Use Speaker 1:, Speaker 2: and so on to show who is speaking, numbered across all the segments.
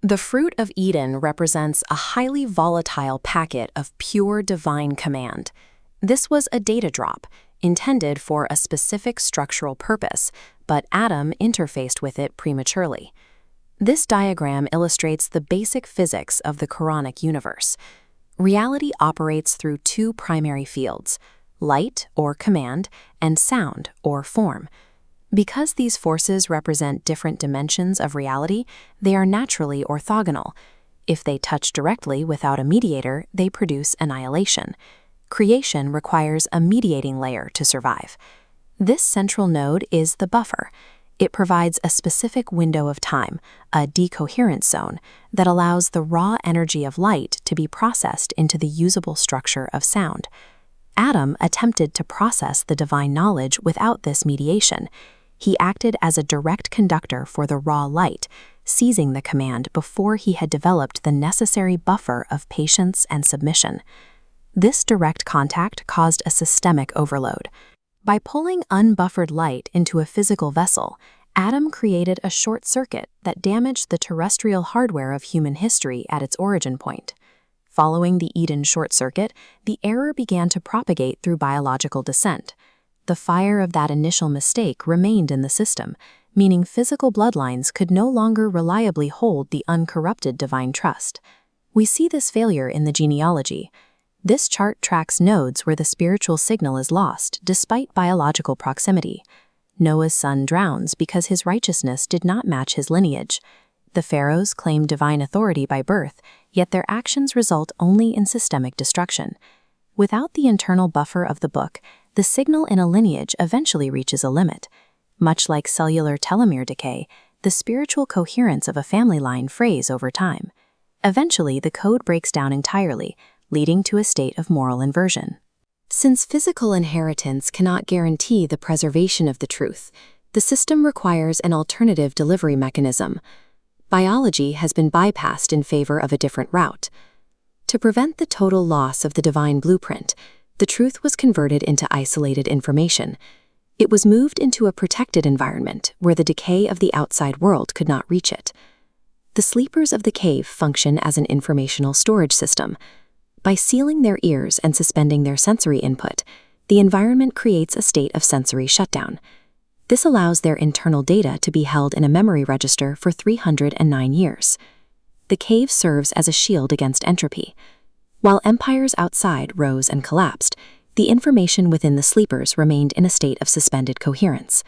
Speaker 1: The fruit of Eden represents a highly volatile packet of pure divine command. This was a data drop, intended for a specific structural purpose, but Adam interfaced with it prematurely. This diagram illustrates the basic physics of the Quranic universe. Reality operates through two primary fields: light, or command, and sound, or form. Because these forces represent different dimensions of reality, they are naturally orthogonal. If they touch directly without a mediator, they produce annihilation. Creation requires a mediating layer to survive. This central node is the buffer. It provides a specific window of time, a decoherence zone, that allows the raw energy of light to be processed into the usable structure of sound. Adam attempted to process the divine knowledge without this mediation. He acted as a direct conductor for the raw light, seizing the command before he had developed the necessary buffer of patience and submission. This direct contact caused a systemic overload. By pulling unbuffered light into a physical vessel, Adam created a short circuit that damaged the terrestrial hardware of human history at its origin point. Following the Eden short circuit, the error began to propagate through biological descent. The fire of that initial mistake remained in the system, meaning physical bloodlines could no longer reliably hold the uncorrupted divine trust. We see this failure in the genealogy. This chart tracks nodes where the spiritual signal is lost despite biological proximity. Noah's son drowns because his righteousness did not match his lineage. The pharaohs claim divine authority by birth, yet their actions result only in systemic destruction. Without the internal buffer of the book, the signal in a lineage eventually reaches a limit. Much like cellular telomere decay, the spiritual coherence of a family line frays over time. Eventually, the code breaks down entirely, leading to a state of moral inversion. Since physical inheritance cannot guarantee the preservation of the truth, the system requires an alternative delivery mechanism. Biology has been bypassed in favor of a different route. To prevent the total loss of the divine blueprint, the truth was converted into isolated information. It was moved into a protected environment where the decay of the outside world could not reach it. The sleepers of the cave function as an informational storage system. By sealing their ears and suspending their sensory input, the environment creates a state of sensory shutdown. This allows their internal data to be held in a memory register for 309 years. The cave serves as a shield against entropy. While empires outside rose and collapsed, the information within the sleepers remained in a state of suspended coherence.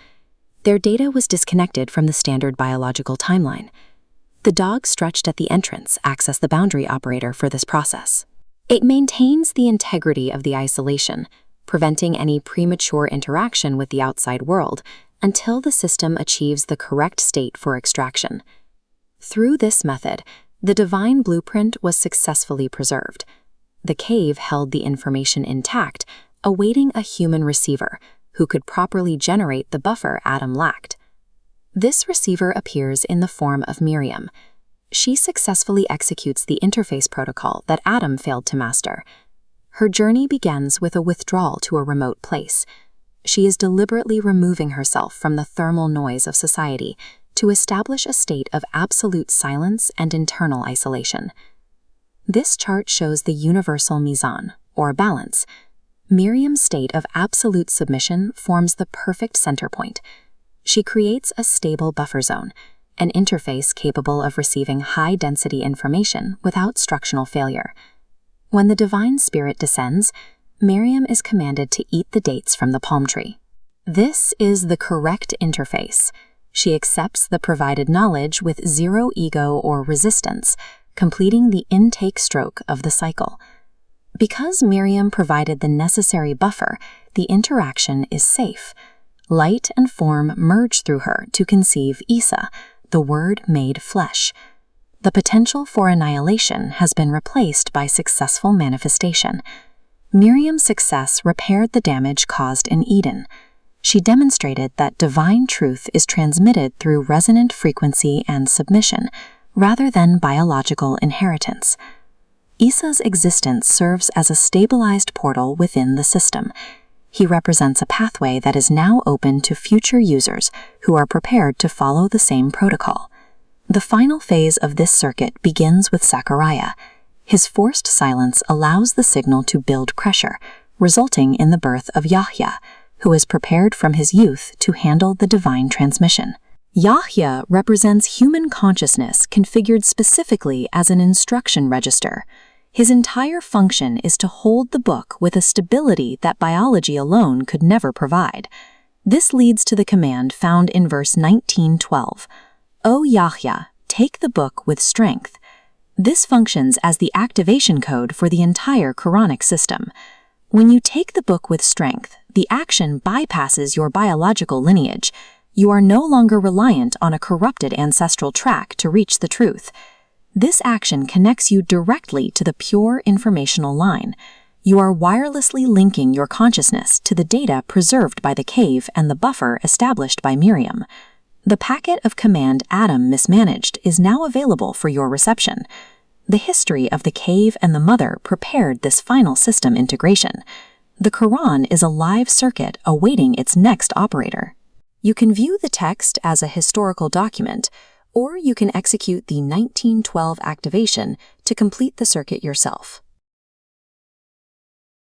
Speaker 1: Their data was disconnected from the standard biological timeline. The dog stretched at the entrance acts as the boundary operator for this process. It maintains the integrity of the isolation, preventing any premature interaction with the outside world until the system achieves the correct state for extraction. Through this method, the divine blueprint was successfully preserved. The cave held the information intact, awaiting a human receiver who could properly generate the buffer Adam lacked. This receiver appears in the form of Maryam. She successfully executes the interface protocol that Adam failed to master. Her journey begins with a withdrawal to a remote place. She is deliberately removing herself from the thermal noise of society to establish a state of absolute silence and internal isolation. This chart shows the universal mizan, or balance. Maryam's state of absolute submission forms the perfect center point. She creates a stable buffer zone, an interface capable of receiving high-density information without structural failure. When the divine spirit descends, Maryam is commanded to eat the dates from the palm tree. This is the correct interface. She accepts the provided knowledge with zero ego or resistance, completing the intake stroke of the cycle. Because Maryam provided the necessary buffer, the interaction is safe. Light and form merge through her to conceive ʿīsā, the Word made flesh. The potential for annihilation has been replaced by successful manifestation. Maryam's success repaired the damage caused in Eden. She demonstrated that divine truth is transmitted through resonant frequency and submission, rather than biological inheritance. ʿīsā's existence serves as a stabilized portal within the system. He represents a pathway that is now open to future users who are prepared to follow the same protocol. The final phase of this circuit begins with Zakariyya. His forced silence allows the signal to build pressure, resulting in the birth of Yaḥyā, who is prepared from his youth to handle the divine transmission. Yaḥyā represents human consciousness configured specifically as an instruction register. His entire function is to hold the book with a stability that biology alone could never provide. This leads to the command found in verse 19:12, "O Yaḥyā, take the book with strength." This functions as the activation code for the entire Quranic system. When you take the book with strength, the action bypasses your biological lineage. You are no longer reliant on a corrupted ancestral track to reach the truth. This action connects you directly to the pure informational line. You are wirelessly linking your consciousness to the data preserved by the cave and the buffer established by Maryam. The packet of command Adam mismanaged is now available for your reception. The history of the cave and the mother prepared this final system integration. The Quran is a live circuit awaiting its next operator. You can view the text as a historical document, or you can execute the 1912 activation to complete the circuit yourself.